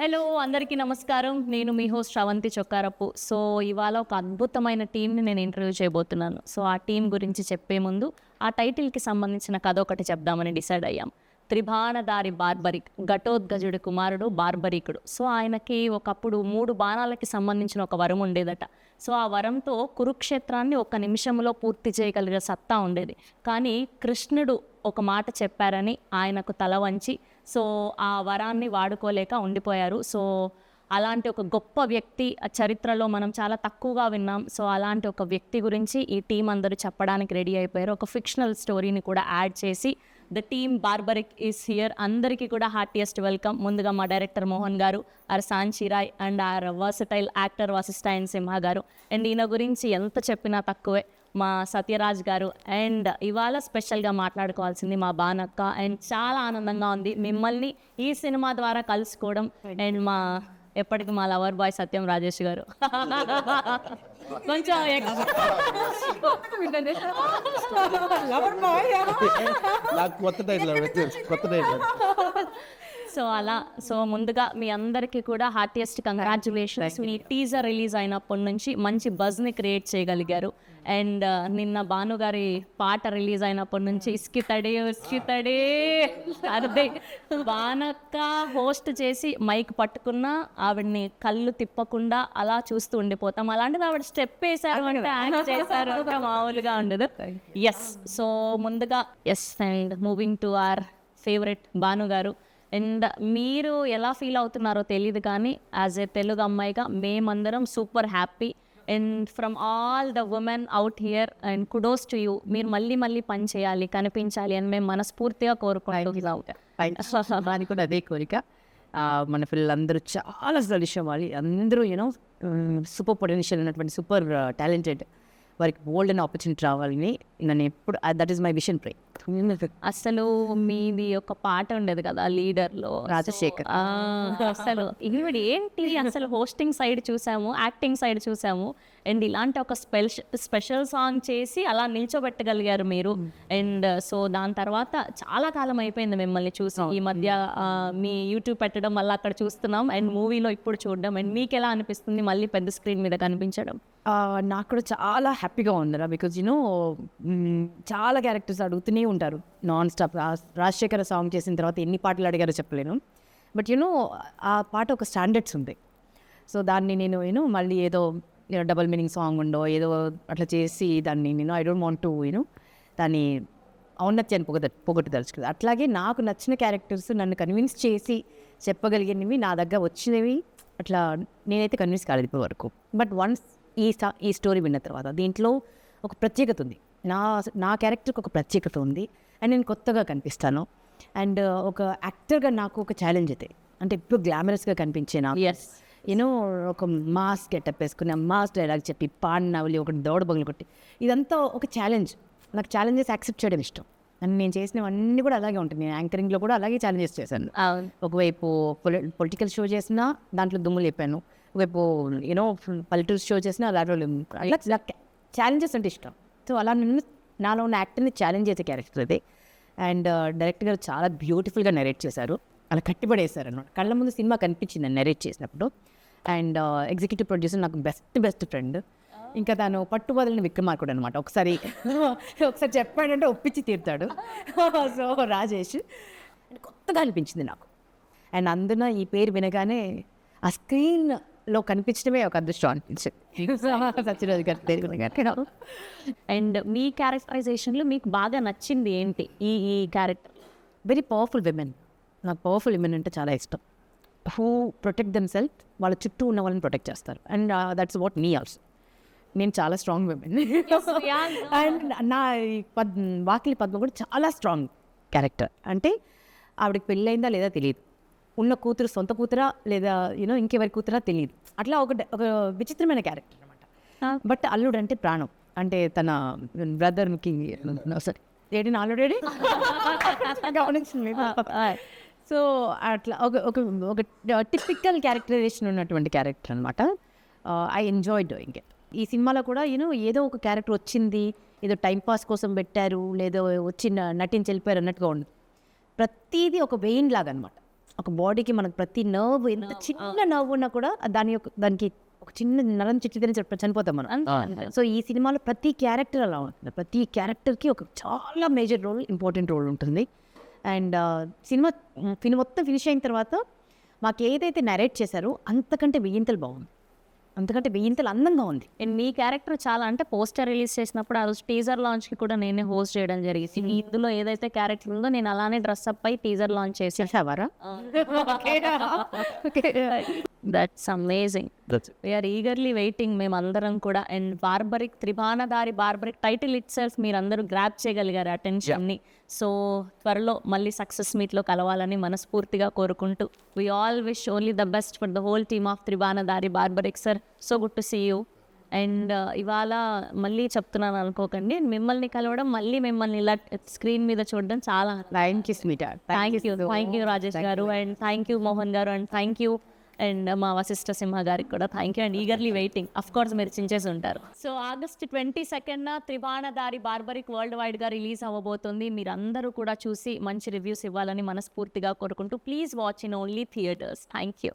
Hello అందరికీ నమస్కారం. నేను మీ హోస్ట్ శ్రవంతి చొక్కారపు. సో ఇవాళ ఒక అద్భుతమైన టీంని నేను ఇంటర్వ్యూ చేయబోతున్నాను. సో ఆ టీం గురించి చెప్పే ముందు ఆ టైటిల్కి సంబంధించిన కథ ఒకటి చెప్దామని డిసైడ్ అయ్యాం. త్రిబాణధారి బార్బరిక్, ఘటోద్గజుడి కుమారుడు బార్బరికుడు. సో ఆయనకి ఒకప్పుడు 3 బాణాలకి సంబంధించిన ఒక వరం ఉండేదట. సో ఆ వరంతో కురుక్షేత్రాన్ని ఒక నిమిషంలో పూర్తి చేయగలిగే సత్తా ఉండేది. కానీ కృష్ణుడు ఒక మాట చెప్పారని ఆయనకు తల వంచి సో ఆ వరాన్ని వాడుకోలేక ఉండిపోయారు. సో అలాంటి ఒక గొప్ప వ్యక్తి చరిత్రలో మనం చాలా తక్కువగా విన్నాం. సో అలాంటి ఒక వ్యక్తి గురించి ఈ టీం అందరూ చెప్పడానికి రెడీ అయిపోయారు. ఒక ఫిక్షనల్ స్టోరీని కూడా యాడ్ చేసి the team Barbarik is here. అందరికీ కూడా హార్టియెస్ట్ వెల్కమ్. ముందుగా మా డైరెక్టర్ మోహన్ గారు, ఆర్ సాంచిరాయ్ and our versatile actor Vasishta N Simha garu. And ఈయన గురించి ఎంత చెప్పినా తక్కువే మా సత్యరాజ్ గారు. అండ్ ఇవాళ స్పెషల్గా మాట్లాడుకోవాల్సింది మా బానక్క. అండ్ చాలా ఆనందంగా ఉంది మిమ్మల్ని ఈ సినిమా ద్వారా కలుసుకోవడం. అండ్ మా ఎప్పటికీ మా లవర్ బాయ్ సత్యం రాజేష్ గారు కొంచెం సో అలా సో ముందుగా మీ అందరికీ కూడా హార్టియెస్ట్ కంగ్రాచ్యులేషన్స్. మీ టీజర్ రిలీజ్ అయినప్పటి నుంచి మంచి బజ్ని క్రియేట్ చేయగలిగారు. అండ్ నిన్న భానుగారి పాట రిలీజ్ అయినప్పటి నుంచి ఇస్కితడే అదే బానక్క హోస్ట్ చేసి మైక్ పట్టుకున్నా ఆవిడ్ని కళ్ళు తిప్పకుండా అలా చూస్తూ ఉండిపోతాం. అలాంటిది ఆవిడ స్టెప్ వేశారు అంటే యాక్ట్ చేశారు అంటే మామూలుగా ఉండదు. ఎస్ సో ముందుగా yes and moving to our favourite భానుగారు. అండ్ మీరు ఎలా ఫీల్ అవుతున్నారో తెలియదు కానీ యాజ్ ఏ తెలుగు అమ్మాయిగా మేమందరం super happy. And from all the women out here and kudos to you. మీరు మళ్ళీ పని చేయాలి, కనిపించాలి అని మేము మనస్ఫూర్తిగా కోరుకుంటున్నాం. దానికి కూడా అదే కోరిక. మన పిల్లలందరూ చాలా సలిషం వాళ్ళు అందరూ యూనో సూపర్ పొటెన్షియల్ ఉన్నటువంటి సూపర్ టాలెంటెడ్ వారికి బోల్డ్ అండ్ ఆపర్చునిటీ రావాలని నన్ను ఎప్పుడు దట్ ఈస్ మై విషన్ ప్రే. అసలు మీది ఒక పాట ఉండేది కదా లీడర్లో రాజశేఖర్. అసలు ఈవిడ ఏంటి అసలు హోస్టింగ్ సైడ్ చూసాము, యాక్టింగ్ సైడ్ చూసాము. అండ్ ఇలాంటి ఒక స్పెషల్ సాంగ్ చేసి అలా నిల్చోబెట్టగలిగారు మీరు. అండ్ సో దాని తర్వాత చాలా కాలం అయిపోయింది మిమ్మల్ని చూసి. ఈ మధ్య మీ యూట్యూబ్ పెట్టడం మళ్ళీ అక్కడ చూస్తున్నాం అండ్ మూవీలో ఇప్పుడు చూడడం. అండ్ మీకు ఎలా అనిపిస్తుంది మళ్ళీ పెద్ద స్క్రీన్ మీద కనిపించడం? నాకు కూడా చాలా హ్యాపీగా ఉందిరా. బికాజ్ యూనో చాలా క్యారెక్టర్స్ అడుగుతూనే ఉంటారు నాన్ స్టాప్. రాజశేఖర సాంగ్ చేసిన తర్వాత ఎన్ని పాటలు అడిగారో చెప్పలేను. బట్ యూనో ఆ పాట ఒక స్టాండర్డ్స్ ఉంది. సో దాన్ని నేను మళ్ళీ ఏదో డబల్ మీనింగ్ సాంగ్ ఉండో ఏదో అట్లా చేసి దాన్ని ఐ డోంట్ వాంట్ టు దాన్ని ఔన్నత్యాన్ని పొగొట్టదలుచుకుంది. అట్లాగే నాకు నచ్చిన క్యారెక్టర్స్ నన్ను కన్విన్స్ చేసి చెప్పగలిగినవి నా దగ్గర వచ్చినవి అట్లా నేనైతే కన్విన్స్ కాలేదు ఇప్పటి వరకు. బట్ వన్స్ ఈ స్టోరీ విన్న తర్వాత దీంట్లో ఒక ప్రత్యేకత ఉంది. నా క్యారెక్టర్కి ఒక ప్రత్యేకత ఉంది అండ్ నేను కొత్తగా కనిపిస్తాను. అండ్ ఒక యాక్టర్గా నాకు ఒక ఛాలెంజ్ అయితే అంటే ఇప్పుడు గ్లామరస్గా కనిపించే నాకు యూనో ఒక మాస్ గెటప్ వేసుకుని మాస్ డైలాగ్ చెప్పి పాడినవలి ఒకటి దౌడ బగులు కొట్టి ఇదంతా ఒక ఛాలెంజ్. నాకు ఛాలెంజెస్ యాక్సెప్ట్ చేయడం ఇష్టం. అండ్ నేను చేసినవన్నీ కూడా అలాగే ఉంటుంది. నేను యాంకరింగ్లో కూడా అలాగే ఛాలెంజెస్ చేశాను. ఒకవైపు పొలిటికల్ షో చేసినా దాంట్లో దుమ్ములు చెప్పాను, ఒకవైపు యూనో పల్లెటూరు షో చేసినా అలా ఛాలెంజెస్ అంటే ఇష్టం. సో అలా నాలో ఉన్న యాక్టర్ని ఛాలెంజ్ చేసే క్యారెక్టర్ అది. అండ్ డైరెక్టర్ గారు చాలా బ్యూటిఫుల్గా నెరేట్ చేశారు. అలా కట్టిపడేశారు అనమాట. కళ్ళ ముందు సినిమా కనిపించింది నెరేట్ చేసినప్పుడు. అండ్ ఎగ్జిక్యూటివ్ ప్రొడ్యూసర్ నాకు బెస్ట్ ఫ్రెండ్. ఇంకా తను పట్టుబదిలిన విక్రమార్కుడు అనమాట. ఒకసారి చెప్పాడంటే ఒప్పించి తీరుతాడు. సో రాజేష్ కొత్తగా అనిపించింది నాకు. అండ్ అందున ఈ పేరు వినగానే ఆ స్క్రీన్లో కనిపించడమే ఒక అదృష్టం అనిపించింది. సత్యరాజ్ గారి పేరు వినగానే. అండ్ మీ క్యారెక్టరైజేషన్లో మీకు బాగా నచ్చింది ఏంటి ఈ క్యారెక్టర్? Very powerful women. నాకు పవర్ఫుల్ విమెన్ అంటే చాలా ఇష్టం. హూ ప్రొటెక్ట్ దెమ్ సెల్ఫ్, వాళ్ళ చుట్టూ ఉన్న వాళ్ళని ప్రొటెక్ట్ చేస్తారు. And that's what me also. నేను చాలా స్ట్రాంగ్ విమెన్. అండ్ నా వాకిలి పద్మ కూడా చాలా స్ట్రాంగ్ క్యారెక్టర్. అంటే ఆవిడకి పెళ్ళయిందా లేదా తెలియదు, ఉన్న కూతురు సొంత కూతురా లేదా ఇంకెవరి కూతురా తెలియదు. అట్లా ఒక విచిత్రమైన క్యారెక్టర్ అనమాట. బట్ అల్లుడు అంటే ప్రాణం. అంటే తన బ్రదర్కి సరే ఏంటి ఆల్రెడీ గమనించింది. సో అట్లా ఒక టిపికల్ క్యారెక్టరైజేషన్ ఉన్నటువంటి క్యారెక్టర్ అనమాట. I enjoy doing it. ఈ సినిమాలో కూడా ఏదో ఒక క్యారెక్టర్ వచ్చింది, ఏదో టైంపాస్ కోసం పెట్టారు, లేదో వచ్చి నటించి వెళ్ళిపోయారు అన్నట్టుగా ఉండదు. ప్రతిదీ ఒక వెయిన్ లాగా అనమాట. ఒక బాడీకి మనకు ప్రతి నర్వ్ ఎంత చిన్న నర్వ్ ఉన్నా కూడా దానికి ఒక చిన్న నరం చిట్టిదని చనిపోతాం మనం. అంతే. సో ఈ సినిమాలో ప్రతి క్యారెక్టర్ అలా ఉంటుంది. ప్రతి క్యారెక్టర్కి ఒక చాలా మేజర్ రోల్, ఇంపార్టెంట్ రోల్ ఉంటుంది. అండ్ సినిమా మొత్తం ఫినిష్ అయిన తర్వాత మాకు ఏదైతే నరేట్ చేశారో అంతకంటే వెయ్యింతలు బాగుంది, అంతకంటే వెయ్యింతలు అందంగా ఉంది. అండ్ మీ క్యారెక్టర్ చాలా అంటే పోస్టర్ రిలీజ్ చేసినప్పుడు ఆ రోజు టీజర్ లాంచ్కి కూడా నేనే హోస్ట్ చేయడం జరిగింది. ఇందులో ఏదైతే క్యారెక్టర్ ఉందో నేను అలానే డ్రెస్అప్ అయి టీజర్ లాంచ్ చేసి చేసావారా? That's amazing. We're eagerly waiting మేమందరం కూడా. And Barbarik Tribanadhari Barbarik title itself మీరందరూ గ్రాప్ చేయగలిగారు అటెన్షన్ని. సో త్వరలో మళ్ళీ సక్సెస్ మీట్లో కలవాలని మనస్ఫూర్తిగా కోరుకుంటూ we all wish only the best for the whole team of Tribanadhari Barbarik sir. So good to see you. And ఇవాళ మళ్ళీ చెప్తున్నాను అనుకోకండి, మిమ్మల్ని కలవడం, మళ్ళీ మిమ్మల్ని ఇలా స్క్రీన్ మీద చూడడం చాలా thank you Smitha. Thank you Rajesh గారు, అండ్ థ్యాంక్ యూ మోహన్ గారు, అండ్ థ్యాంక్ యూ అండ్ మా వశిష్ఠ సింహ గారికి కూడా thank you. And eagerly waiting, of course మీరు చించేసి ఉంటారు. సో ఆగస్ట్ 22న త్రిభానదారి బార్బరిక్ వరల్డ్ వైడ్గా రిలీజ్ అవ్వబోతుంది. మీరందరూ కూడా చూసి మంచి రివ్యూస్ ఇవ్వాలని మనస్ఫూర్తిగా కోరుకుంటూ please watch in only theatres. Thank you.